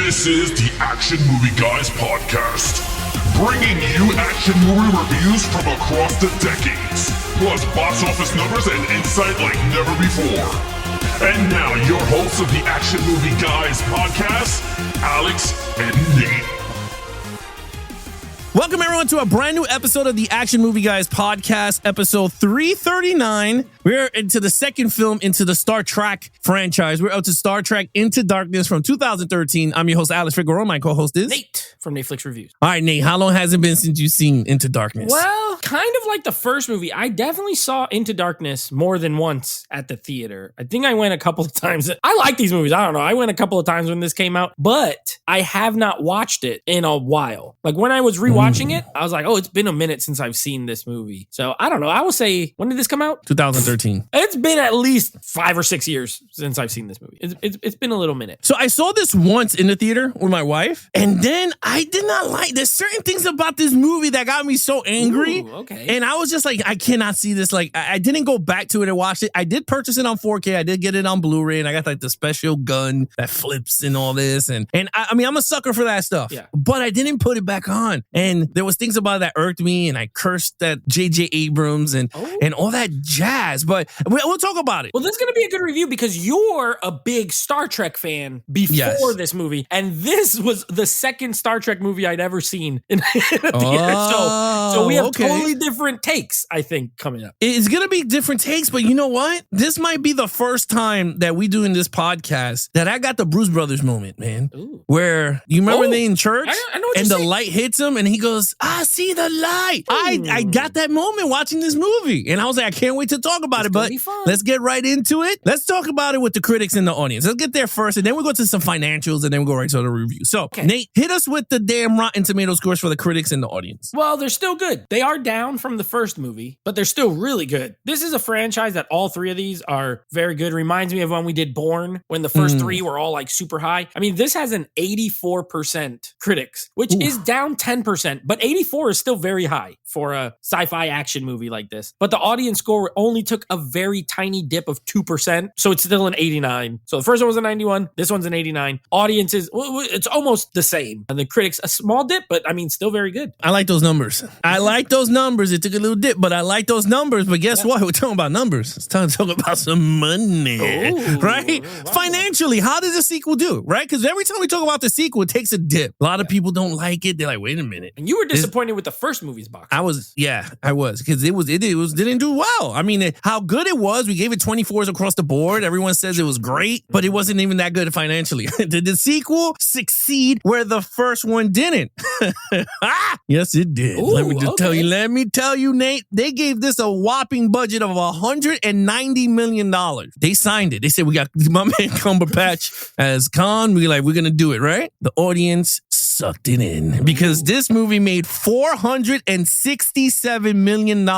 This is the Action Movie Guys podcast, bringing you action movie reviews from across the decades, plus box office numbers and insight like never before. And now, your hosts of the Action Movie Guys podcast, Alex and Nate. Welcome, everyone, to a brand new episode of the Action Movie Guys podcast, episode 339. We're into the second film into the Star Trek franchise. We're out to Star Trek Into Darkness from 2013. I'm your host, Alex Figueroa. My co-host is Nate from Netflix Reviews. All right, Nate, how long has it been since you've seen Into Darkness? Well, kind of like the first movie. I definitely saw Into Darkness more than once at the theater. I think I went a couple of times. I like these movies. I don't know. I went a couple of times when this came out, but I have not watched it in a while. Like when I was rewatching it, I was like, oh, it's been a minute since I've seen this movie. So I don't know. I will say, when did this come out? 2013. It's been at least 5 or 6 years since I've seen this movie. It's been a little minute. So I saw this once in the theater with my wife, and then I did not like, there's certain things about this movie that got me so angry. Ooh, okay. And I was just like, I cannot see this. Like, I didn't go back to it and watch it. I did purchase it on 4K. I did get it on Blu-ray, and I got like the special gun that flips and all this. And I mean, I'm a sucker for that stuff. Yeah. But I didn't put it back on. And there was things about it that irked me, and I cursed at J.J. Abrams and all that jazz. But we'll talk about it. Well, this is going to be a good review because you're a big Star Trek fan before this movie. And this was the second Star Trek movie I'd ever seen in a theater. So we have totally different takes, I think, coming up. It's going to be different takes, but you know what? This might be the first time that we do in this podcast that I got the Bruce Brothers moment, man. Ooh. Where, you remember they in church? I know what and you're the saying. light hits him and he goes, I see the light. I got that moment watching this movie. And I was like, I can't wait to talk about it, but let's get right into it. Let's talk about it with the critics and the audience. Let's get there first, and then we'll go to some financials, and then we'll go right to the review. So, Nate, hit us with the damn Rotten Tomato scores for the critics and the audience. Well, they're still good. They are down from the first movie, but they're still really good. This is a franchise that all three of these are very good. Reminds me of when we did Bourne, when the first three were all like super high. I mean, this has an 84% critics, which is down 10%, but 84 is still very high for a sci-fi action movie like this. But the audience score only took a very tiny dip of 2%, so it's still an 89. So the first one was a 91, this one's an 89. Audiences, it's almost the same. And the critics, a small dip, but I mean, still very good. I like those numbers. I like those numbers. It took a little dip, but I like those numbers. But guess what? We're talking about numbers. It's time to talk about some money, right? Wow. Financially, how did the sequel do, right? Because every time we talk about the sequel, it takes a dip. A lot of people don't like it. They're like, wait a minute. And you were disappointed with the first movie's box office. I was, because it didn't do well. I mean, how good it was, we gave it 24s across the board. Everyone says it was great, but it wasn't even that good financially. Did the sequel succeed where the first one didn't? Yes, it did. Ooh, Let me tell you, Nate, they gave this a whopping budget of $190 million. They signed it. They said, we got my man Cumberbatch as Khan. We're going to do it, right? The audience sucked it in because this movie made $467 million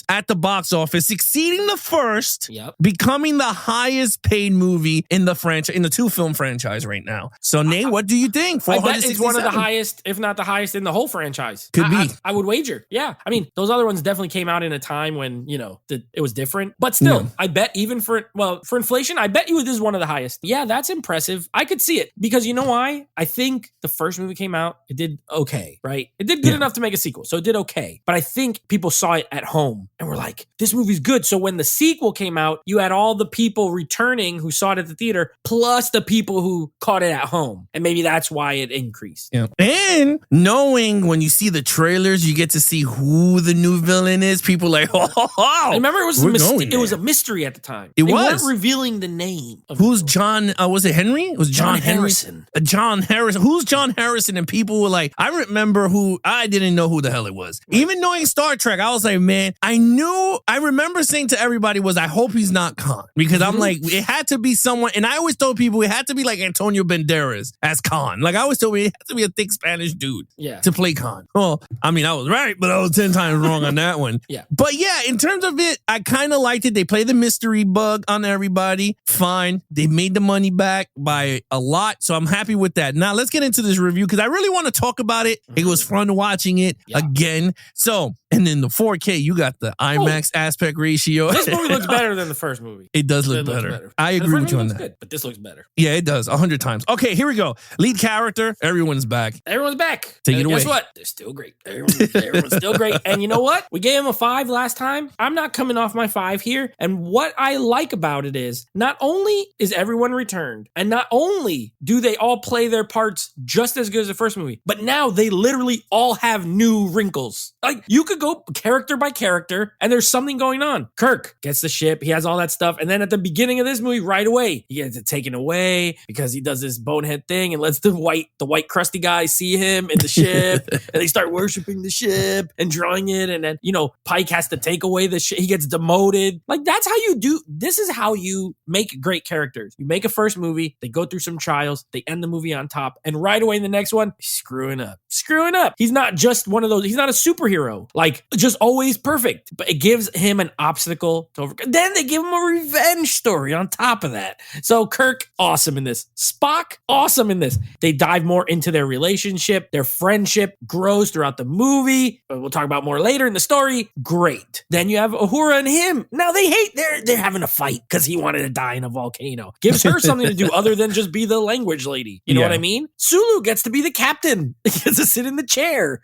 at the box office, exceeding the first, becoming the highest paid movie in the franchise, in the two-film franchise right now. So, Nate, what do you think? I bet it's one of the highest, if not the highest in the whole franchise. Could be. I would wager. Yeah. I mean, those other ones definitely came out in a time when, it was different. But still, I bet even for inflation, I bet you this is one of the highest. Yeah, that's impressive. I could see it because you know why? I think the first movie came out, it did okay, right? It did good enough to make a sequel, so it did okay. But I think people saw it at home and were like, this movie's good. So when the sequel came out, you had all the people returning who saw it at the theater, plus the people who caught it at home. And maybe that's why it increased. Yeah. And knowing when you see the trailers, you get to see who the new villain is. People like, I remember it was a mystery at the time. They weren't revealing the name of who's John, was it Henry? It was John Harrison. John Harrison. Who's John Harrison? And people were like, I remember I didn't know who the hell it was. Right. Even knowing Star Trek, I was like, man, I remember saying to everybody I hope he's not Khan. Because I'm like, it had to be someone, and I always told people it had to be like Antonio Banderas as Khan. Like I always told me it had to be a thick Spanish dude to play Khan. Well, I mean, I was right, but I was 10 times wrong on that one. But yeah, in terms of it, I kind of liked it. They play the mystery bug on everybody. Fine. They made the money back by a lot, so I'm happy with that. Now, let's get into this review, because I really want to talk about it. It was fun watching it again. So, and then the 4K, you got the IMAX aspect ratio. This movie looks better than the first movie. It does look better. I agree with you on that. Good, but this looks better. Yeah, it does. 100 times. Okay, here we go. Lead character. Everyone's back. Everyone's back. Take it away. Guess what? They're still great. Everyone's still great. And you know what? We gave him a 5 last time. I'm not coming off my 5 here. And what I like about it is not only is everyone returned, and not only do they all play their parts just as good as the first movie, but now they literally all have new wrinkles. Like, you could go character by character, and there's something going on. Kirk gets the ship. He has all that stuff. And then at the beginning of this movie, right away, he gets it taken away because he does this bonehead thing and lets the white crusty guy see him in the ship. And they start worshiping the ship and drawing it. And then, Pike has to take away the ship. He gets demoted. Like, that's how you do. This is how you make great characters. You make a first movie. They go through some trials. They end the movie on top. And right away in the next one, he's screwing up. He's not just one of those. He's not a superhero. Like, just always perfect. But it gives him an obstacle to overcome. Then they give him a revenge story on top of that. So Kirk, awesome in this. Spock, awesome in this. They dive more into their relationship. Their friendship grows throughout the movie. We'll talk about more later in the story. Great. Then you have Uhura and him. Now they're having a fight because he wanted to die in a volcano. Gives her something to do other than just be the language lady. You know what I mean? Sulu gets to be the captain. He gets to sit in the chair.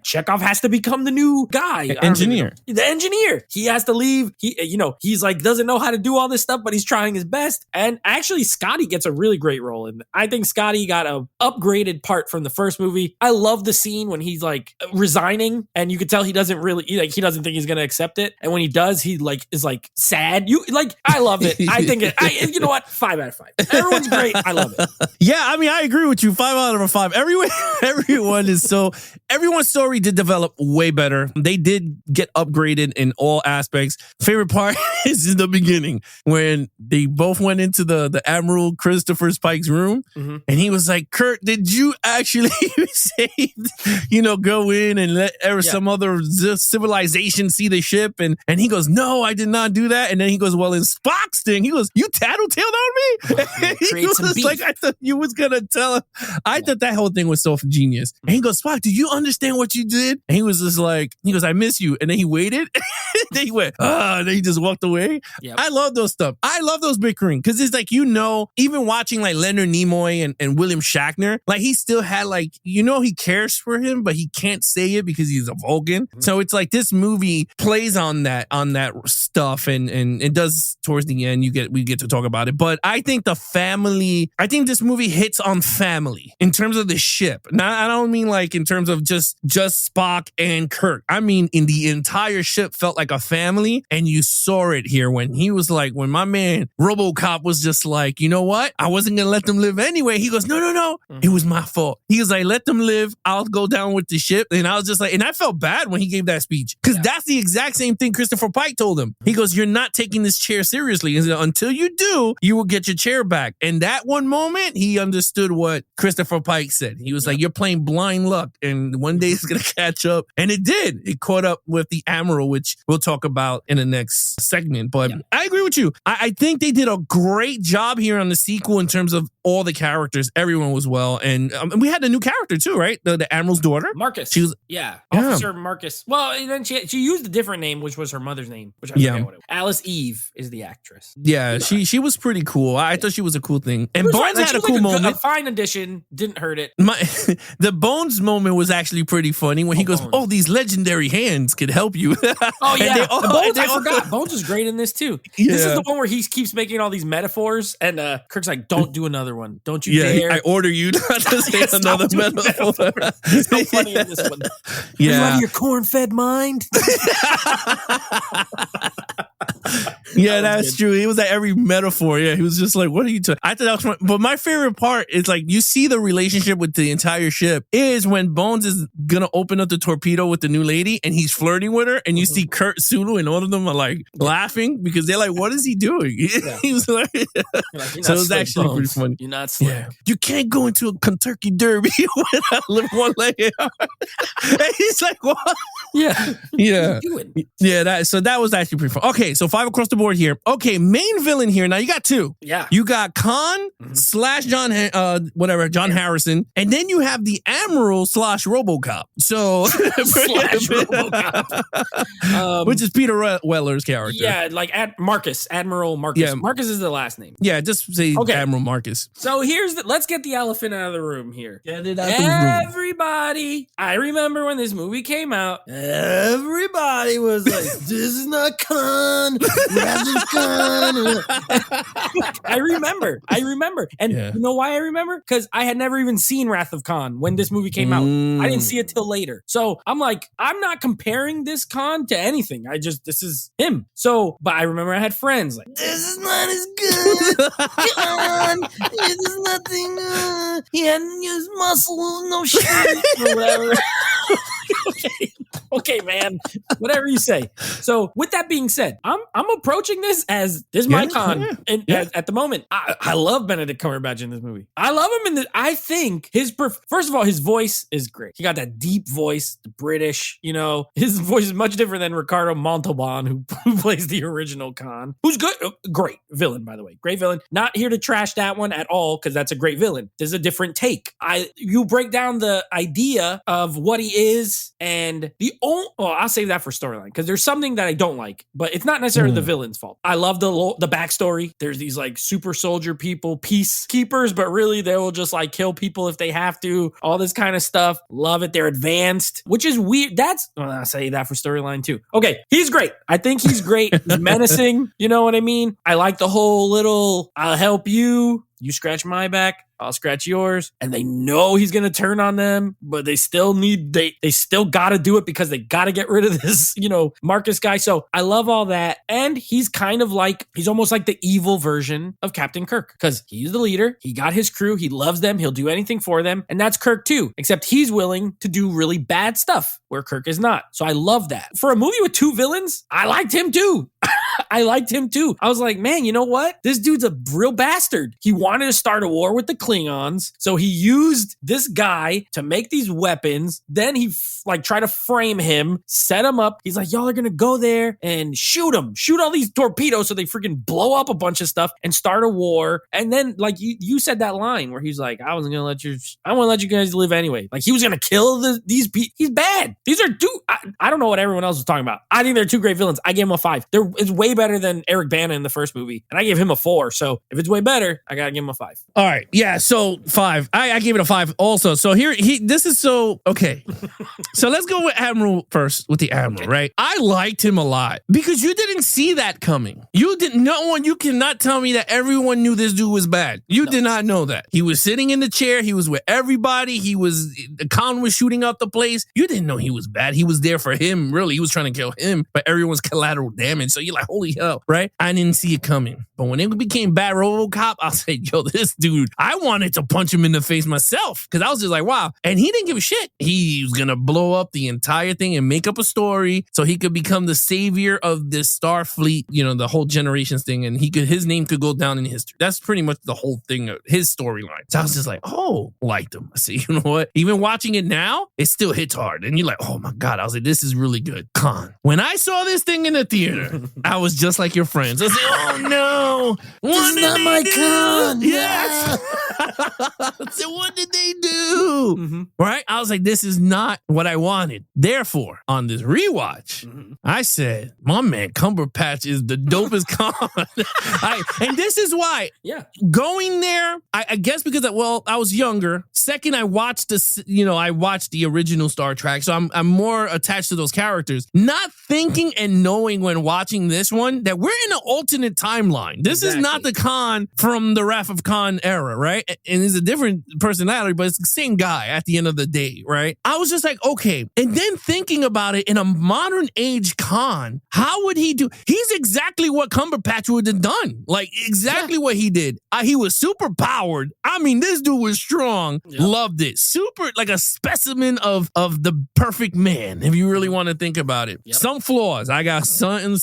Chekhov has to become the new guy. Engineer. The engineer. He has to leave. He's like, doesn't know how to do all this stuff, but he's trying his best. And actually, Scotty gets a really great role. And I think Scotty got a upgraded part from the first movie. I love the scene when he's like resigning, and you could tell he doesn't think he's going to accept it. And when he does, he is sad. I love it. I think you know what? 5 out of 5. Everyone's great. I love it. Yeah, I mean, I agree with you. 5 out of 5. Everyone's story did develop way better. They did get upgraded in all aspects. Favorite part is in the beginning when they both went into the Admiral Christopher Pike's room, and he was like, "Kirk, did you actually go in and let some other civilization see the ship?" And he goes, "No, I did not do that." And then he goes, "Well, in Spock's thing," he goes, "You tattletaled on me." He was like, "I thought you was gonna tell him." I thought that whole thing was so genius. And he goes, "Spock, do you understand what you did?" And he was just like, "I miss you." And then he waited. Then he went, and then he just walked away. Yep. I love those stuff. I love those bickering because it's like, even watching like Leonard Nimoy and William Shatner, like he still had he cares for him, but he can't say it because he's a Vulcan. So it's like this movie plays on that stuff, and it does towards the end. We get to talk about it, but I think this movie hits on family in terms of the ship. Now, I don't mean like in terms of just Spock and Kirk. I mean, in the entire ship felt like a family, and you saw it here when he was like, when my man RoboCop was just like, "You know what? I wasn't gonna let them live anyway." He goes, No, it was my fault. He was like, "Let them live. I'll go down with the ship." And I was just like, and I felt bad when he gave that speech because that's the exact same thing Christopher Pike told him. He goes, "You're not taking this chair seriously. He said, until you do, you will get your chair back." And that one moment, he understood what Christopher Pike said. He was like, "You're playing blind luck, and one day it's gonna catch up." And it did. It caught up with the Admiral, which we'll talk about in the next segment. But I agree with you. I think they did a great job here on the sequel in terms of all the characters. Everyone was well. And we had a new character too, right? The Admiral's daughter. Marcus. She was, Officer Marcus. Well, and then she used a different name, which was her mother's name, which I forget what it was. Alice Eve is the actress. Yeah, she was pretty cool. I thought she was a cool thing. And Bones had a cool moment. A fine addition. Didn't hurt it. The Bones moment was actually pretty funny when he goes, Bones. "Oh, these legendary hands could help you." Oh, yeah. Bones, I forgot. Bones is great in this too. Yeah. This is the one where he keeps making all these metaphors, and Kirk's like, "Don't do another one. Don't you dare." I order you not to say another metaphor. He's so funny in this one. Yeah. Are you out of your corn-fed mind? Yeah, that's true. He was at every metaphor. Yeah, he was just like, "What are you talking?" I thought that was fun. But my favorite part is like, you see the relationship with the entire ship is when Bones is gonna open up the torpedo with the new lady, and he's flirting with her, and you see Kurt, Sulu, and all of them are like laughing because they're like, "What is he doing?" Yeah. He was like, so it was actually pretty funny. You're not slick. Yeah. You can't go into a Kentucky Derby without one leg. And he's like, "What?" Yeah. So that was actually pretty fun. Okay, so 5 across the board. board here. Okay, main villain here. Now you got two. Yeah. You got Khan slash John Harrison, and then you have the Admiral slash RoboCop. So Slash RoboCop. which is Peter Weller's character. Yeah, like Admiral Marcus. Yeah. Marcus is the last name. Yeah, just say Admiral Marcus. So let's get the elephant out of the room here. Get it out the room. Everybody, I remember when this movie came out, everybody was like, this is not Khan. Wrath of Khan. I remember. And you know why I remember? Because I had never even seen Wrath of Khan when this movie came out. I didn't see it till later. So I'm like, I'm not comparing this Khan to anything. This is him. So, but I remember I had friends like, this is not as good. Khan, this is nothing. He hadn't used muscle, no shit, or whatever. Okay, man. Whatever you say. So, with that being said, I'm approaching this as this is my Khan. Yeah. And at the moment, I love Benedict Cumberbatch in this movie. I love him in this. I think first of all, his voice is great. He got that deep voice, the British. His voice is much different than Ricardo Montalban, who plays the original Khan, who's good, great villain, by the way, great villain. Not here to trash that one at all because that's a great villain. There's a different take. You break down the idea of what he is, and I'll save that for storyline because there's something that I don't like, but it's not necessarily the villain's fault. I love the backstory. There's these like super soldier people, peacekeepers, but really they will just like kill people if they have to. All this kind of stuff. Love it. They're advanced, which is weird. I'll say that for storyline too. Okay, he's great. I think he's great. He's menacing. You know what I mean? I like the whole little, I'll help you. You scratch my back, I'll scratch yours. And they know he's going to turn on them, but they still they still got to do it because they got to get rid of this, Marcus guy. So I love all that. And he's he's almost like the evil version of Captain Kirk because he's the leader. He got his crew. He loves them. He'll do anything for them. And that's Kirk too, except he's willing to do really bad stuff where Kirk is not. So I love that. For a movie with two villains, I liked him too. I was like, man, you know what? This dude's a real bastard. He wanted to start a war with the Klingons. So he used this guy to make these weapons. Then he tried to frame him, set him up. He's like, y'all are going to go there and shoot him. Shoot all these torpedoes so they freaking blow up a bunch of stuff and start a war. And then like you said that line where he's like, I want to let you guys live anyway. Like he was going to kill these people. He's bad. These are I don't know what everyone else was talking about. I think they're two great villains. I gave him a 5. It's way better than Eric Bana in the first movie. And I gave him a 4. So if it's way better, I got to give him a 5. All right. Yeah. So 5. I gave it a 5 also. So this is so, okay. So let's go with Admiral first, with the Admiral, okay. Right? I liked him a lot because you didn't see that coming. You cannot tell me that everyone knew this dude was bad. You did not know that. He was sitting in the chair. He was with everybody. The Khan was shooting up the place. You didn't know he was bad. He was there for him. Really, he was trying to kill him, but everyone's collateral damage. So you're like, holy hell, right? I didn't see it coming. But when it became Bad RoboCop, I said, yo, this dude, I wanted to punch him in the face myself because I was just like, wow. And he didn't give a shit. He was going to blow up the entire thing and make up a story so he could become the savior of this Starfleet, the whole generations thing. And his name could go down in history. That's pretty much the whole thing of his storyline. So I was just like, oh, liked him. I said, you know what? Even watching it now, it still hits hard. And you're like, oh my God. I was like, this is really good. Khan. When I saw this thing in the theater, I was just like your friends. I said, oh no. This is not my Khan. Yes. So what did they do? Mm-hmm. Right? I was like, this is not what I wanted. Therefore, on this rewatch, I said, my man Cumberbatch is the dopest Khan. And this is why. Yeah. Going there, I guess because I was younger. Second, I watched the original Star Trek, so I'm more attached to those characters. Not thinking and knowing when watching this one that we're in an alternate timeline. This is not the Khan from the Wrath of Khan era, right? And he's a different personality, but it's the same guy at the end of the day, right? I was just like, okay. And then thinking about it in a modern age Khan, how would he do? He's exactly what Cumberbatch would have done. Like exactly what he did. He was super powered. I mean, this dude was strong. Yep. Loved it. Super, like a specimen of the perfect man, if you really want to think about it. Yep. Some flaws. I got some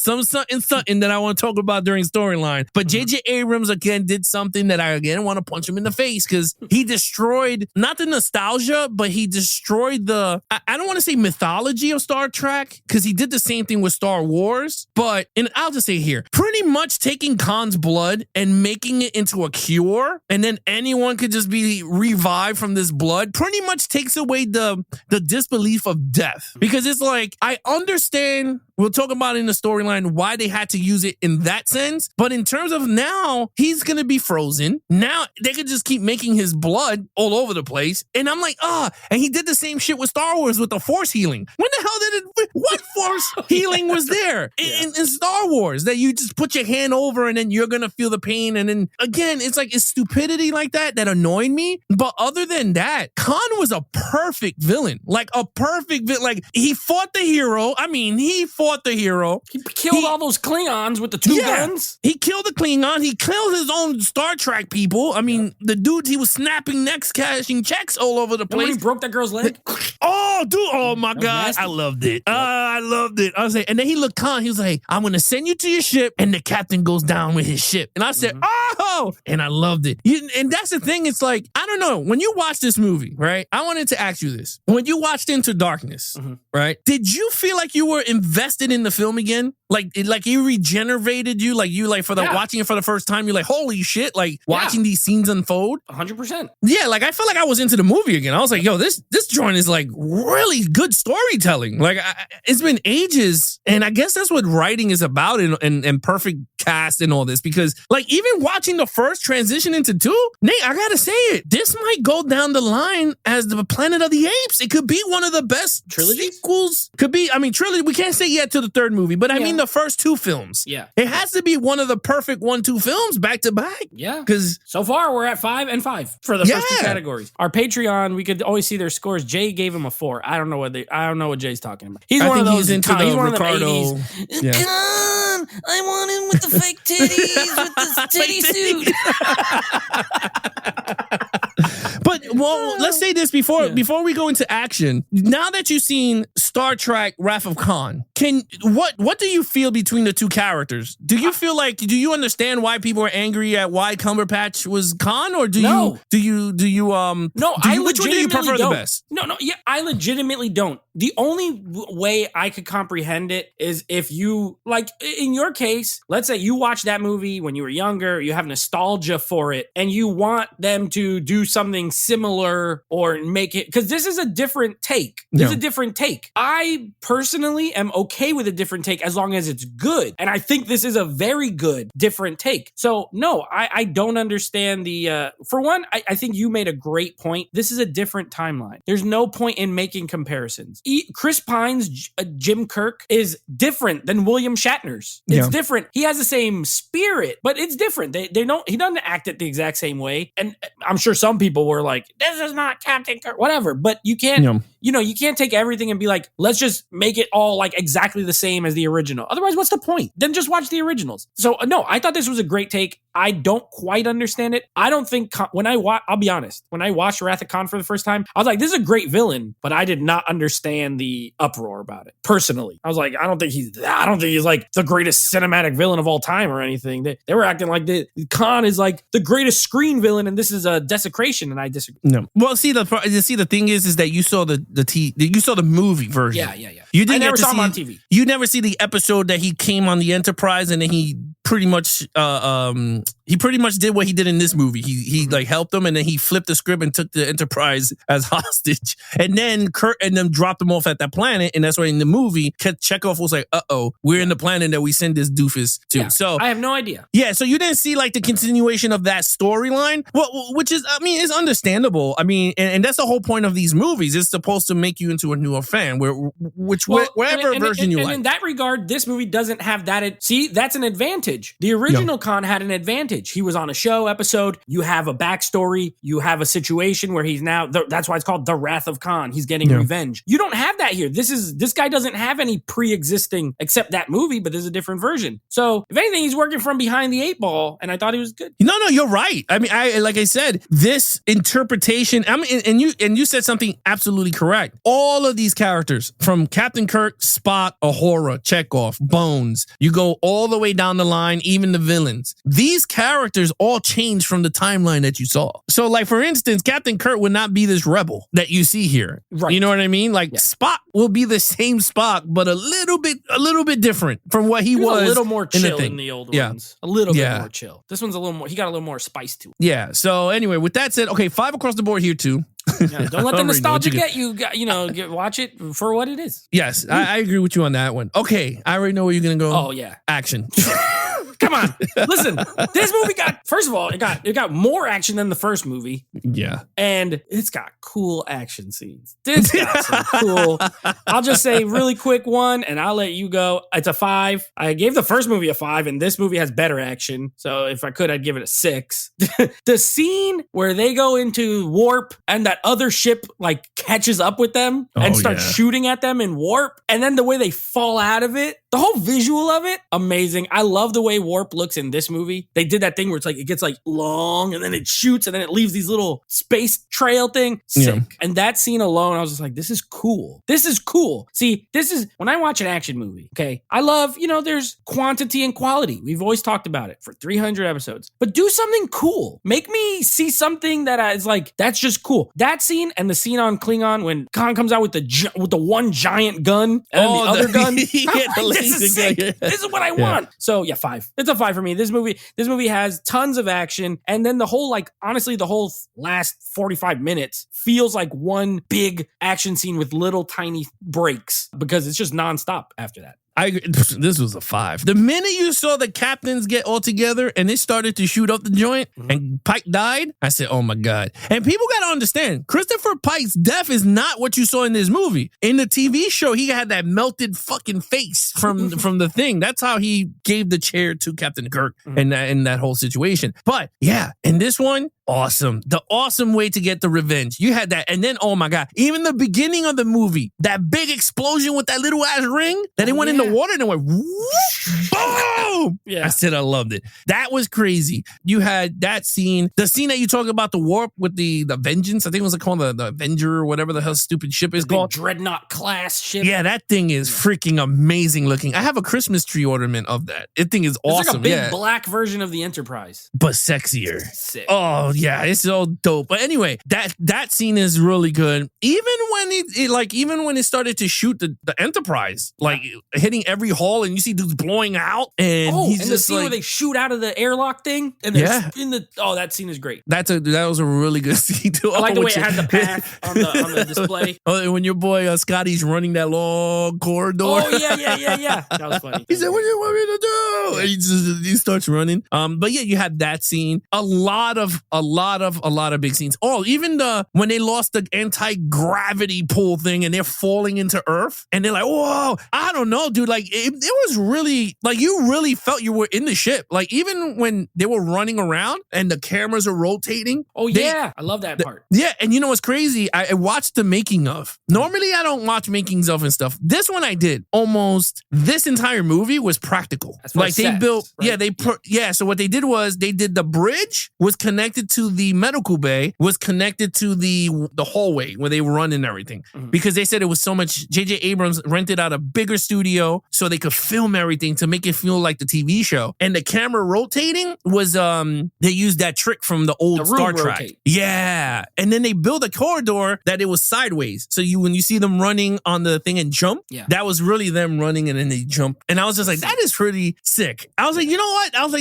something that I want to talk about during storyline. But J.J. Abrams, again, did something that I, again, want to punch him in the face because he destroyed, not the nostalgia, but he destroyed the, I don't want to say mythology of Star Trek because he did the same thing with Star Wars. But, and I'll just say here, pretty much taking Khan's blood and making it into a cure, and then anyone could just be revived from this blood, pretty much takes away the disbelief of death. Because it's like, I understand, we'll talk about it in the storyline why they had to use it in that sense. But in terms of now, he's going to be frozen. Now they could just keep making his blood all over the place. And I'm like, and he did the same shit with Star Wars with the force healing. When the hell did it, what force healing was there in Star Wars that you just put your hand over and then you're going to feel the pain? And then again, it's like, it's stupidity like that annoyed me. But other than that, Khan was a perfect villain. Like a perfect villain. Like he fought the hero. I mean, he fought the hero. He killed all those Klingons with the two guns. He killed the Klingon. He killed his own Star Trek people. I mean, the dude, he was snapping necks, cashing checks all over the place. When he broke that girl's leg. Oh, dude. Oh, my God. Nasty. I loved it. I loved it. I was like, and then he looked Khan. He was like, I'm going to send you to your ship. And the captain goes down with his ship. And I said, oh, and I loved it. And that's the thing. It's like, I don't know. When you watch this movie, right? I wanted to ask you this. When you watched Into Darkness, right? Did you feel like you were invested in the film again? Like it regenerated you? Like for the watching it for the first time, you're like, holy shit, like watching these scenes unfold? 100%. Yeah, like I felt like I was into the movie again. I was like, yo, this joint is like really good storytelling. Like it's been ages, and I guess that's what writing is about and perfect cast and all this, because like even watching the first transition into 2, Nate, I gotta say it, this might go down the line as the Planet of the Apes. It could be one of the best sequels. Could be, I mean, trilogy, we can't say yet to the third movie, but I mean the first 2 films. Yeah. It has to be one of the perfect 1-2 films back to back. Yeah. Because so far we're at 5 and 5 for the first 2 categories. Our Patreon, we could always see their scores. Jay gave him a 4. I don't know what Jay's talking about. He's one of those into the he's one Ricardo. Of them 80s. Yeah. Come on, I want him with the fake titties, with the titty suit. But well, let's say this before we go into action. Now that you've seen Star Trek Wrath of Khan, what do you feel between the 2 characters? Do you feel like, do you understand why people are angry at why Cumberbatch was Khan, or do you which one do you prefer the best? I legitimately don't. The only way I could comprehend it is if you, like in your case, let's say you watched that movie when you were younger, you have nostalgia for it, and you want them to do something similar or make it, because this is a different take. This is a different take. I personally am okay with a different take as long as it's good. And I think this is a very good different take. So no, I don't understand the, for one, I think you made a great point. This is a different timeline. There's no point in making comparisons. Chris Pine's Jim Kirk is different than William Shatner's. It's different. He has the same spirit, but it's different. He doesn't act it the exact same way. And I'm sure some people were like, this is not Captain Kirk, whatever. But you can't, you can't take everything and be like, let's just make it all like exactly the same as the original. Otherwise, what's the point? Then just watch the originals. So no, I thought this was a great take. I don't quite understand it. I don't think I'll be honest. When I watched Wrath of Khan for the first time, I was like, this is a great villain, but I did not understand the uproar about it. Personally, I was like, I don't think he's like the greatest cinematic villain of all time or anything. They were acting like Khan is like the greatest screen villain, and this is a desecration, and I disagree. No. Well, the thing is that you saw you saw the movie version. Yeah. You didn't I never get to saw him see, on TV. You never see the episode that he came on the Enterprise and then he pretty much did what he did in this movie. He like helped them, and then he flipped the script and took the Enterprise as hostage, and then Kurt and them dropped them off at that planet. And that's why in the movie, Chekhov was like, we're in the planet that we send this doofus to. Yeah, so I have no idea. Yeah, so you didn't see like the continuation of that storyline, which is, I mean, it's understandable. I mean, and that's the whole point of these movies. It's supposed to make you into a newer fan, wherever version you like. In that regard, this movie doesn't have that. See, that's an advantage. advantage. The original Khan had an advantage. He was on a show episode. You have a backstory. You have a situation where he's now, that's why it's called The Wrath of Khan. He's getting revenge. You don't have that here. This guy doesn't have any pre-existing, except that movie, but there's a different version. So if anything, he's working from behind the 8 ball, and I thought he was good. No, you're right. I mean, like I said, this interpretation, and you said something absolutely correct. All of these characters, from Captain Kirk, Spock, Uhura, Chekhov, Bones, you go all the way down the line, even the villains. These characters all change from the timeline that you saw. So, like, for instance, Captain Kirk would not be this rebel that you see here. Right. You know what I mean? Like, Spock will be the same Spock, but a little bit different from what he was. A little more chill in in the old ones. A little bit more chill. This one's a little more, he got a little more spice to it. Yeah. So anyway, with that said, okay, 5 across the board here too. Yeah, don't let the nostalgia get you. Watch it for what it is. Yes, I agree with you on that one. Okay, I already know where you're gonna go. Oh yeah, action. Come on, listen. This movie got, first of all, it got more action than the first movie. Yeah, and it's got cool action scenes. This got some cool. I'll just say really quick one, and I'll let you go. It's a 5. I gave the first movie a 5, and this movie has better action. So if I could, I'd give it a 6. The scene where they go into warp and that other ship like catches up with them and starts shooting at them in warp, and then the way they fall out of it, the whole visual of it, amazing. I love the way warp looks in this movie. They did that thing where it's like it gets like long and then it shoots and then it leaves these little space trail thing. Sick. Yeah. And that scene alone, I was just like, this is cool. This is cool. See, this is when I watch an action movie, okay, I love, there's quantity and quality. We've always talked about it for 300 episodes, but do something cool. Make me see something that is like, that's just cool. That scene and the scene on Klingon when Khan comes out with the one giant gun and the other gun. This is sick. This is what I want. So yeah, 5. It's a 5 for me. This movie has tons of action, and then the whole, honestly, the whole last 45 minutes feels like one big action scene with little tiny breaks because it's just nonstop after that. This was a 5. The minute you saw the captains get all together and they started to shoot up the joint and Pike died, I said, oh my God. And people got to understand, Christopher Pike's death is not what you saw in this movie. In the TV show, he had that melted fucking face from the thing. That's how he gave the chair to Captain Kirk in that whole situation. But yeah, in this one, awesome. The awesome way to get the revenge. You had that. And then, oh my God, even the beginning of the movie, that big explosion with that little ass ring that it went in the water and it went whoosh, boom. Yeah. I said I loved it. That was crazy. You had that scene, the scene that you talk about, the warp with the Vengeance. I think it was called the Avenger or whatever the hell stupid ship is called. Dreadnought class ship. Yeah, that thing is freaking amazing looking. I have a Christmas tree ornament of that. That thing is awesome. It's like a big black version of the Enterprise. But sexier. Sick. Oh, yeah, it's so dope. But anyway, that scene is really good. Even when it started to shoot the Enterprise, hitting every hull and you see dudes blowing out, and he's and just the scene where they shoot out of the airlock thing, and they're in the that scene is great. That was a really good scene too. I like the way it had the path on the display. Oh, when your boy Scotty's running that long corridor. Oh yeah. That was funny. He said, "What do you want me to do?" And he starts running. But yeah, you had that scene. A lot of big scenes. Oh, even when they lost the anti-gravity pull thing and they're falling into Earth and they're like, whoa, I don't know, dude. Like it was really you really felt you were in the ship. Like even when they were running around and the cameras are rotating. Oh yeah, I love that part. Yeah, and you know what's crazy? I watched the making of. Normally I don't watch makings of and stuff. This one I did. Almost this entire movie was practical. That's they built. Right? So what they did was they did the bridge was connected to the medical bay, was connected to the hallway where they run and everything, because they said it was so much. J.J. Abrams rented out a bigger studio so they could film everything to make it feel like the TV show. And the camera rotating was they used that trick from the old Star Trek. Rotate. Yeah, and then they built a corridor that it was sideways. So when you see them running on the thing and jump, that was really them running and then they jump. And I was just like, that is pretty sick. I was like, you know what? I was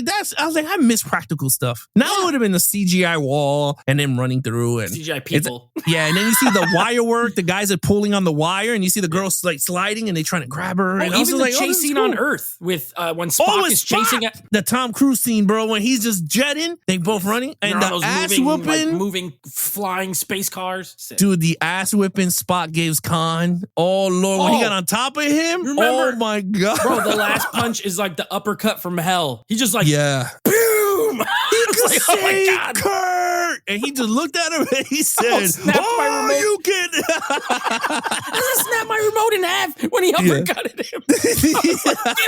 like, I miss practical stuff. Now it would have been the CGI wall and then running through and CGI people. And then you see the wire work. The guys are pulling on the wire, and you see the girls sliding, and they trying to grab her. And even the chase scene on Earth with when Spock is chasing at the Tom Cruise scene, bro, when he's just jetting, they both running, and the ass whooping, moving, flying space cars. Sick. Dude, the ass whipping Spock gives Khan. Oh Lord, when he got on top of him, remember, oh my God, bro, the last punch is like the uppercut from hell. He just like boom. He could like, say, oh my God, Kurt, and he just looked at him and he said, "Oh, you can." I snapped my remote in half when he uppercutted him. Give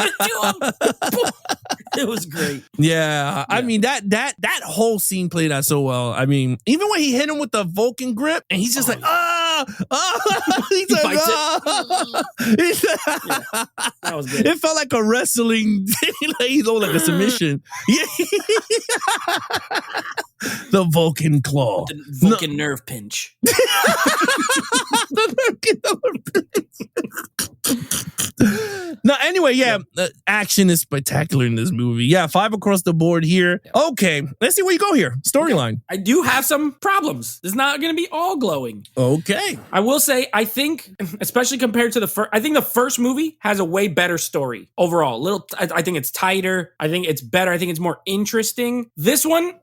it to him. It was great. Yeah, I mean that whole scene played out so well. I mean, even when he hit him with the Vulcan grip, and he's just he's like, that was good. It felt like a wrestling, like a submission. Yeah. The Vulcan claw, the Vulcan nerve pinch. No, anyway, action is spectacular in this movie. Yeah, 5 across the board here. Okay, let's see where you go here. Storyline. I do have some problems. It's not going to be all glowing. Okay. I will say, I think, especially compared to the first, I think the first movie has a way better story overall. I think it's tighter. I think it's better. I think it's more interesting. This one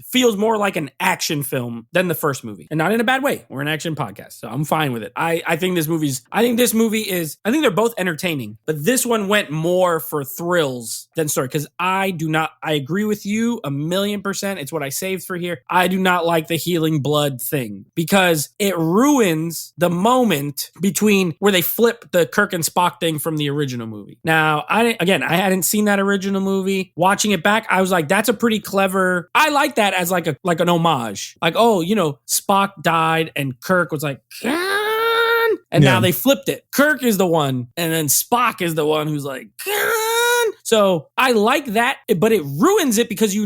feels more like an action film than the first movie, and not in a bad way. We're an action podcast, so I'm fine with it. I think this movie is, I think they're both entertaining, but this one went more for thrills than story, because I agree with you 1,000,000%. It's what I saved for here. I do not like the healing blood thing because it ruins the moment between where they flip the Kirk and Spock thing from the original movie. Now, I hadn't seen that original movie. Watching it back, I was like, that's a pretty clever, I like that as like an homage. Like, oh, Spock died and Kirk was like, and now they flipped it. Kirk is the one, and then Spock is the one who's like, so I like that, but it ruins it because they're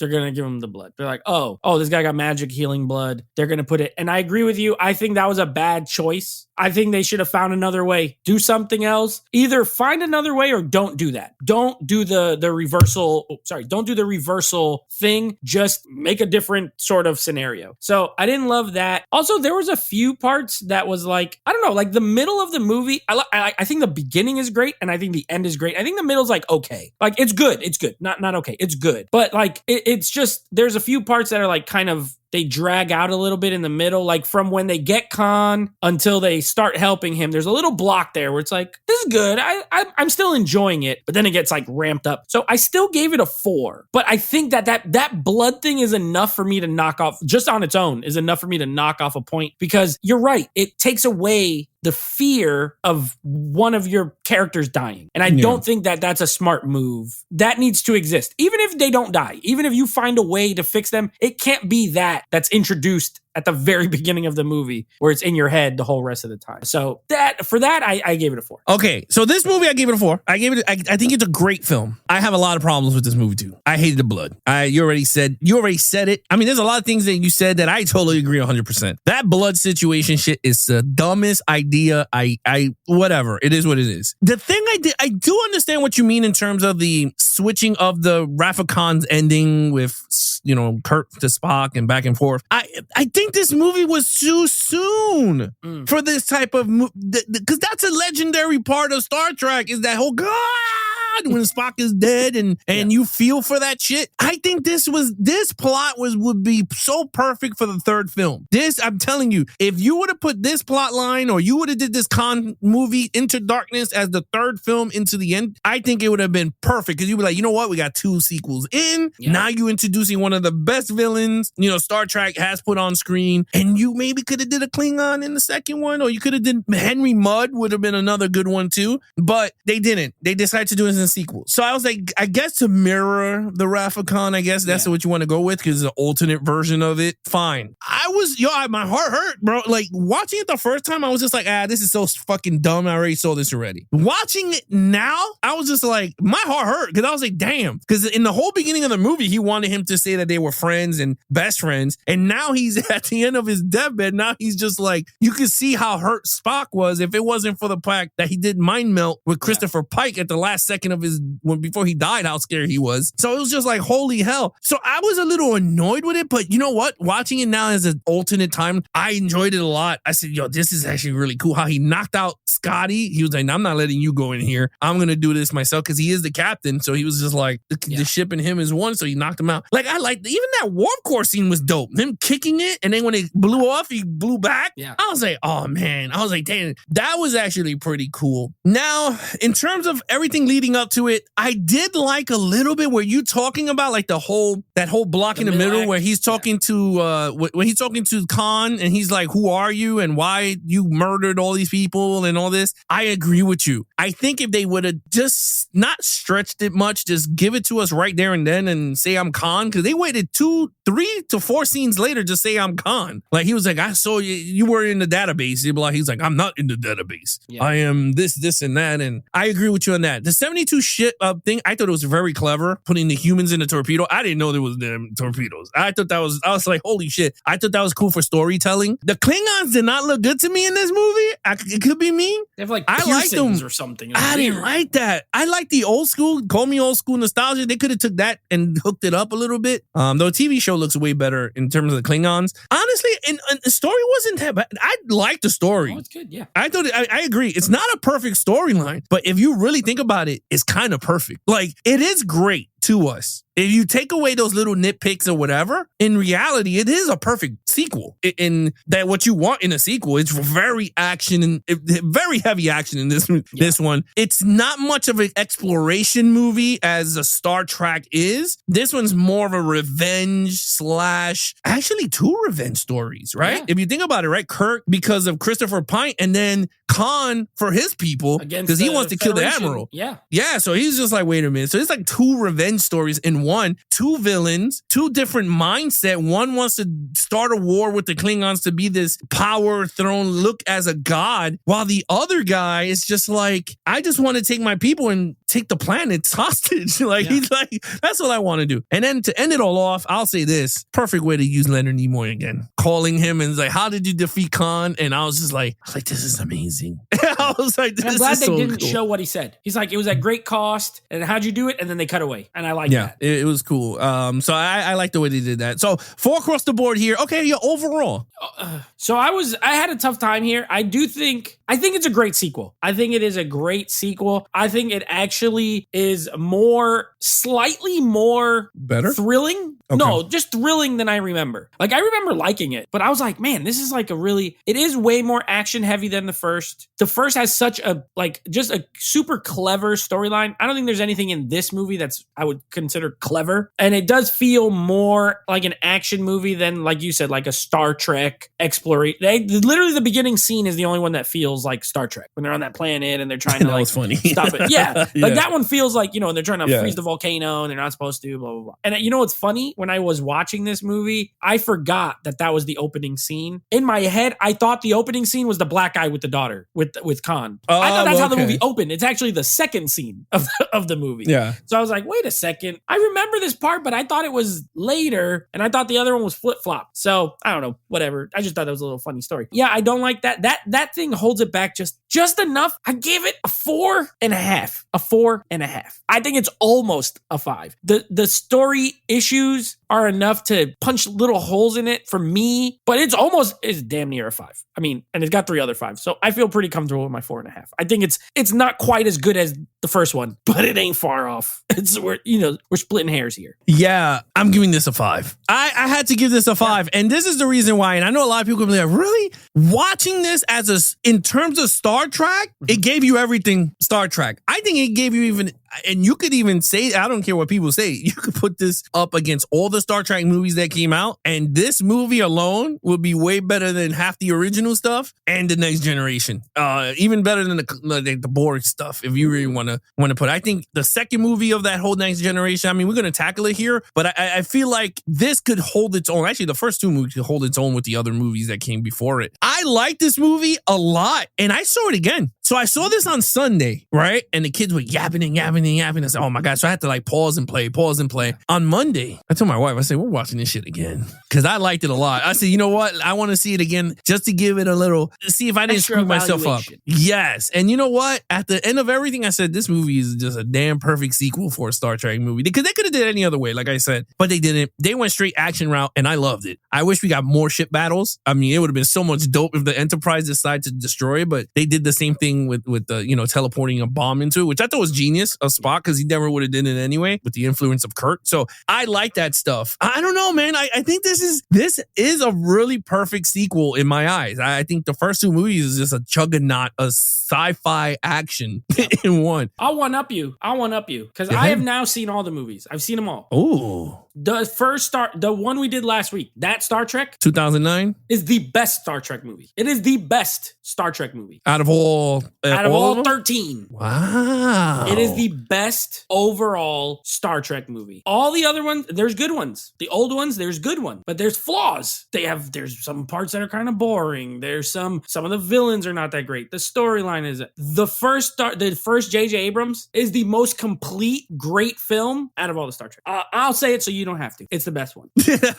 going to give him the blood. They're like, oh, this guy got magic healing blood. They're going to put it. And I agree with you. I think that was a bad choice. I think they should have found another way. Do something else. Either find another way or don't do that. Don't do the reversal. Don't do the reversal thing. Just make a different sort of scenario. So I didn't love that. Also, there was a few parts that was like, I don't know, like the middle of the movie. I think the beginning is great, and I think the end is great. I think the middle's like okay. Like it's good. It's good. Not okay. It's good. But like it's just, there's a few parts that are like kind of, they drag out a little bit in the middle, like from when they get Khan until they start helping him. There's a little block there where it's like, this is good. I'm still enjoying it, but then it gets like ramped up. So I still gave it a 4, but I think that blood thing is enough for me to knock off, just on its own, is enough for me to knock off a point, because you're right. It takes away the fear of one of your characters dying. And I don't think that that's a smart move. That needs to exist. Even if they don't die, even if you find a way to fix them, it can't be that's introduced at the very beginning of the movie where it's in your head the whole rest of the time. So I gave it a 4. Okay, so this movie I gave it a 4. I think it's a great film. I have a lot of problems with this movie too. I hated the blood. You already said it. I mean, there's a lot of things that you said that I totally agree 100%. That blood situation shit is the dumbest idea. Whatever. It is what it is. The thing I do understand what you mean in terms of the switching of the Wrath of Khan's ending with, Kirk to Spock and back and forth. I think this movie was too soon for this type of because that's a legendary part of Star Trek, is that whole when Spock is dead and you feel for that shit. I think this plot would be so perfect for the third film. I'm telling you, if you would have put this plot line, or you would have did this Khan movie Into Darkness as the third film into the end, I think it would have been perfect, because you'd be like, you know what, we got 2 sequels in. Now you introducing one of the best villains Star Trek has put on screen, and you maybe could have did a Klingon in the second one, or you could have did Henry Mudd would have been another good one too, but they didn't. They decided to do it in a sequel. So I was like, I guess to mirror the Wrath of Khan, I guess that's what you want to go with, because it's an alternate version of it. Fine. My heart hurt, bro. Like watching it the first time, I was just like, this is so fucking dumb. I already saw this already. Watching it now, I was just like, my heart hurt, because I was like, damn. Because in the whole beginning of the movie, he wanted him to say that they were friends and best friends. And now he's at the end of his deathbed. Now he's just like, you can see how hurt Spock was if it wasn't for the fact that he did mind melt with Christopher Pike at the last second of before he died, how scared he was. So it was just like, holy hell. So I was a little annoyed with it, but you know what? Watching it now as an alternate time, I enjoyed it a lot. I said, yo, this is actually really cool how he knocked out Scotty. He was like, I'm not letting you go in here. I'm going to do this myself because he is the captain. So he was just like, the ship and him is one. So he knocked him out. Like, I like even that warp core scene was dope. Him kicking it. And then when it blew off, he blew back. Yeah. I was like, oh man. I was like, damn, that was actually pretty cool. Now, in terms of everything leading up to it, I did like a little bit where you talking about like that whole block in the middle where he's talking to when he's talking to Khan and he's like, who are you and why you murdered all these people and all this. I agree with you. I think if they would have just not stretched it much, just give it to us right there and then and say I'm Khan, because they waited 3 to 4 scenes later to say I'm Khan. Like he was like, I saw you were in the database. He's like, I'm not in the database. Yeah. I am this and that. And I agree with you on that. The 72 shit thing, I thought it was very clever, putting the humans in the torpedo. I didn't know there was them torpedoes. I was like, holy shit. I thought that was cool for storytelling. The Klingons did not look good to me in this movie. It could be me. They have like I liked them or something. I didn't like that. I like the old school, call me old school nostalgia. They could have took that and hooked it up a little bit. Though TV show looks way better in terms of the Klingons. Honestly, and the story wasn't that bad. I liked the story. Oh, it's good, yeah. I thought I agree. It's not a perfect storyline, but if you really think about it, it's kind of perfect. Like, it is great to us. If you take away those little nitpicks or whatever, in reality, it is a perfect sequel. In that, what you want in a sequel, it's very action and very heavy action in this one. It's not much of an exploration movie as a Star Trek is. This one's more of a revenge / actually 2 revenge stories, right? Yeah. If you think about it, right? Kirk because of Christopher Pine, and then Khan for his people because he wants to kill the Admiral. Yeah. So he's just like, wait a minute. So it's like 2 revenge stories in one, 2 villains, 2 different mindset. One wants to start a war with the Klingons to be this power throne, look as a god, while the other guy is just like, I just want to take my people and take the planets hostage. He's like, that's what I want to do. And then to end it all off, I'll say this, perfect way to use Leonard Nimoy again, calling him and like, how did you defeat Khan? And I was just like, this is amazing. I was like, this is so cool. I'm glad they didn't show what he said. He's like, it was at great cost. And how'd you do it? And then they cut away. And I like that. It was cool. So I like the way they did that. So 4 across the board here. Okay, yeah, overall. So I had a tough time here. I think it's a great sequel. I think it is a great sequel. I think it actually is slightly more better thrilling. Okay. No, just thrilling than I remember. Like, I remember liking it, but I was like, man, this is like it is way more action heavy than the first. The first has such just a super clever storyline. I don't think there's anything in this movie that's I would consider clever. And it does feel more like an action movie than, like you said, like a Star Trek exploration. Literally the beginning scene is the only one that feels like Star Trek when they're on that planet and they're trying to like funny. stop it. Yeah. Like that one feels like, and they're trying to freeze the volcano and they're not supposed to, blah, blah, blah. And you know what's funny? When I was watching this movie, I forgot that was the opening scene. In my head, I thought the opening scene was the black guy with the daughter with Khan. I thought that's how the movie opened. It's actually the second scene of the movie. Yeah. So I was like, wait a second. I remember this part, but I thought it was later and I thought the other one was flip-flop. So I don't know, whatever. I just thought that was a little funny story. Yeah, I don't like that. That thing holds it back just enough. I give it a 4.5. A 4.5. I think it's almost a 5. The story issues are enough to punch little holes in it for me, but it's damn near a 5. I mean, and it's got 3 other 5. So I feel pretty comfortable with my 4.5. I think it's not quite as good as the first one, but it ain't far off. We're splitting hairs here. Yeah, I'm giving this a 5. I had to give this a 5. Yeah. And this is the reason why, and I know a lot of people will be like, really? Watching this in terms of Star Trek, it gave you everything Star Trek. I think it gave you even, and you could even say, I don't care what people say, you could put this up against all the Star Trek movies that came out, and this movie alone would be way better than half the original stuff and the Next Generation. Even better than the Borg stuff, if you really want to put it. I think the second movie of that whole Next Generation, I mean, we're going to tackle it here, but I feel like this could hold its own. Actually, the first 2 movies could hold its own with the other movies that came before it. I like this movie a lot, and I saw it again. So I saw this on Sunday, right? And the kids were yapping and yapping and yapping. I said, oh my God. So I had to like pause and play. On Monday, I told my wife, I said, we're watching this shit again. Because I liked it a lot. I said, you know what? I want to see it again just to give it a little, see if I didn't Extra screw myself up. evaluation. Yes. And you know what? At the end of everything, I said, this movie is just a damn perfect sequel for a Star Trek movie. Because they could have did it any other way, like I said. But they didn't. They went straight action route, and I loved it. I wish we got more ship battles. I mean, it would have been so much dope if the Enterprise decided to destroy it, but they did the same thing with the, you know, teleporting a bomb into it, which I thought was genius of Spock, because he never would have done it anyway with the influence of Kirk. So I like that stuff. I don't know, man. I think this is a really perfect sequel in my eyes. I think the first two movies is just a juggernaut of sci-fi action in one. I'll one up you. Because Yeah. I have now seen all the movies. I've seen them all. Ooh, The one we did last week, that Star Trek 2009 is the best Star Trek movie. It is the best Star Trek movie. out of all All of them? 13. Wow. It is the best overall Star Trek movie. All the other ones, there's good ones. The old ones, there's good ones, but there's flaws. There's some parts that are kind of boring. There's some of the villains are not that great. The storyline is the first J.J. Abrams is the most complete, great film out of all the Star Trek. I'll say it so you don't have to. It's the best one.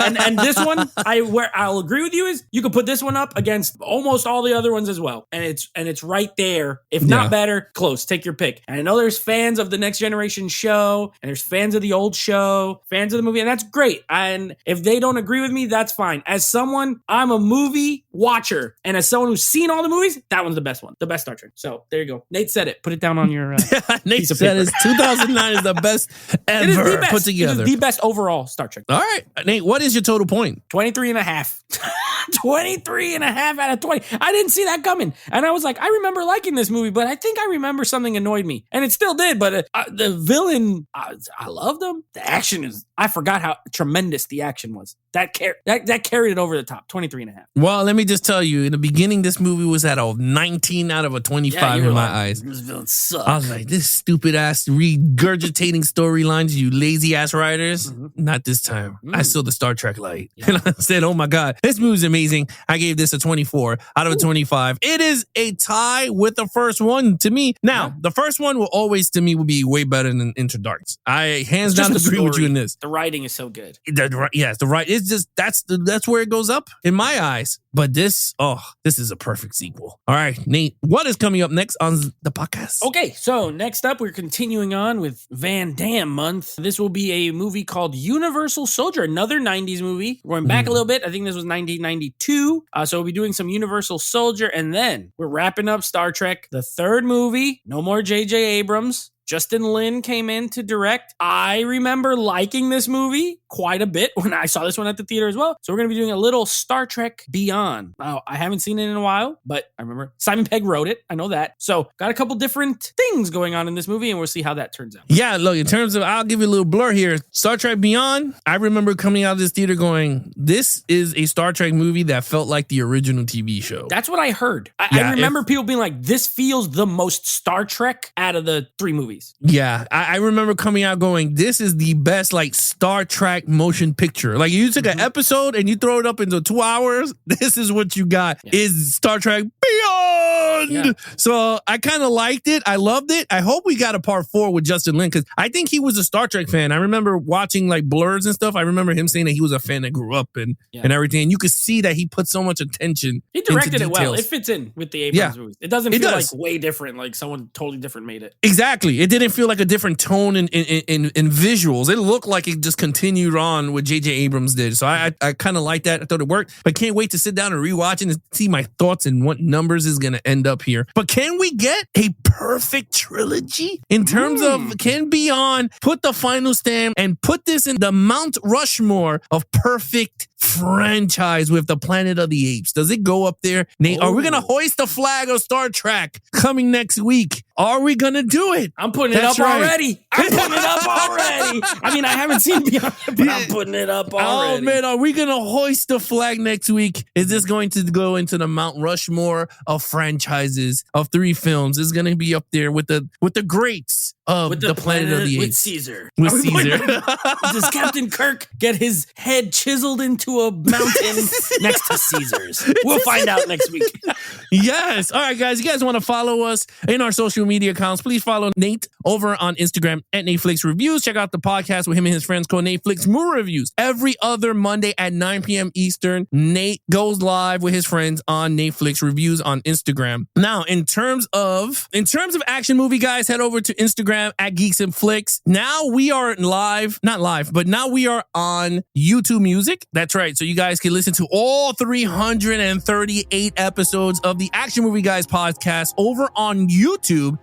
and this one, I'll agree with you, is you can put this one up against almost all the other ones as well, and it's right there, if not better, close. Take your pick. And I know there's fans of the Next Generation show, and there's fans of the old show, fans of the movie, and that's great. And if they don't agree with me, that's fine. As someone, I'm a movie watcher, and as someone who's seen all the movies, that one's the best one, the best Star Trek. So there you go. Nate said it. Put it down on your Nate piece of said paper. it's 2009 is the best It is the ever best. put together. It is the best overall Star Trek. All right, Nate, what is your total point? 23 and a half. 23 and a half out of 20. I didn't see that coming. And I was like, I remember liking this movie, but I think I remember something annoyed me. And it still did, but the villain, I loved him. The action I forgot how tremendous the action was. That carried it over the top. 23 and a half. Well, let me just tell you, in the beginning, this movie was at a 19 out of a 25 you were in my like, eyes. This villain sucks. I was like, this stupid ass regurgitating storylines, you lazy ass writers. Not this time. I saw the Star Trek light. And I said, oh my God, this movie's amazing. I gave this a 24 out of a 25. It is a tie with the first one to me. Now, the first one will always, to me, will be way better than Into Darkness. I hands down agree with you in this. The writing is so good. Yes, the right. It's just that's where it goes up in my eyes. But this is a perfect sequel. All right, Nate, what is coming up next on the podcast? Okay, so next up, we're continuing on with Van Damme month. This will be a movie called Universal Soldier, another 90s movie. We're going back a little bit. I think this was 1992. So we'll be doing some Universal Soldier, and then we're wrapping up Star Trek, the third movie. No more J.J. Abrams. Justin Lin came in to direct. I remember liking this movie quite a bit when I saw this one at the theater as well. So we're going to be doing a little Star Trek Beyond. Now, I haven't seen it in a while, but I remember Simon Pegg wrote it. I know that. So got a couple different things going on in this movie, and we'll see how that turns out. Yeah, look, in terms of, I'll give you a little blur here. Star Trek Beyond, I remember coming out of this theater going, this is a Star Trek movie that felt like the original TV show. That's what I heard. I remember people being like, this feels the most Star Trek out of the three movies. Yeah, I remember coming out going, this is the best like Star Trek motion picture. Like you took an episode and you throw it up into 2 hours. This is what you got is Star Trek Beyond. Yeah. So I kind of liked it. I loved it. I hope we got a part 4 with Justin Lin because I think he was a Star Trek fan. I remember watching like blurs and stuff. I remember him saying that he was a fan that grew up and everything. And you could see that he put so much attention. He directed it well. It fits in with the Abrams movies. It doesn't feel like way different, like someone totally different made it. Exactly. It didn't feel like a different tone in visuals. It looked like it just continued on what J.J. Abrams did. So I kind of like that. I thought it worked. But can't wait to sit down and rewatch it and see my thoughts and what numbers is going to end up here. But can we get a perfect trilogy in terms of can Beyond put the final stamp and put this in the Mount Rushmore of perfect franchise with the Planet of the Apes? Does it go up there? Nate, are we going to hoist the flag of Star Trek coming next week? Are we going to do it? I'm putting it up already. I'm putting it up already. I mean, I haven't seen Beyond, but I'm putting it up already. Oh, man, are we going to hoist the flag next week? Is this going to go into the Mount Rushmore of franchises of 3 films? It's going to be up there with the greats of the Planet of the Apes. With Caesar. With Caesar. Does Captain Kirk get his head chiseled into to a mountain next to Caesars. We'll find out next week. Yes. All right, guys. You guys want to follow us in our social media accounts? Please follow Nate over on Instagram at NateFlix Reviews. Check out the podcast with him and his friends called NateFlix Movie Reviews. Every other Monday at 9 p.m. Eastern, Nate goes live with his friends on NateFlix Reviews on Instagram. Now, in terms of action movie guys, head over to Instagram at Geeks and Flicks. Now we are not live, but now we are on YouTube Music. That's right. So you guys can listen to all 338 episodes of the Action Movie Guys podcast over on YouTube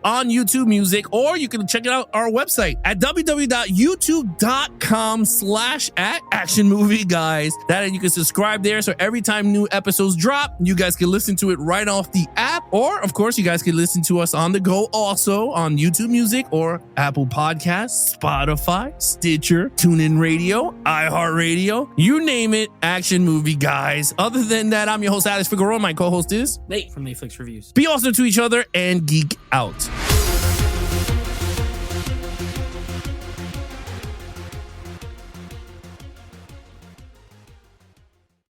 Music, or you can check it out our website at www.youtube.com/@actionmovieguys. That you can subscribe there. So every time new episodes drop, you guys can listen to it right off the app. Or of course, you guys can listen to us on the go also on YouTube Music or Apple Podcasts, Spotify, Stitcher, TuneIn Radio, iHeartRadio, you name it, Action Movie Guys. Other than that, I'm your host, Alex Figueroa. My co-host is Nate from NateFlix Reviews. Be awesome to each other and geek out.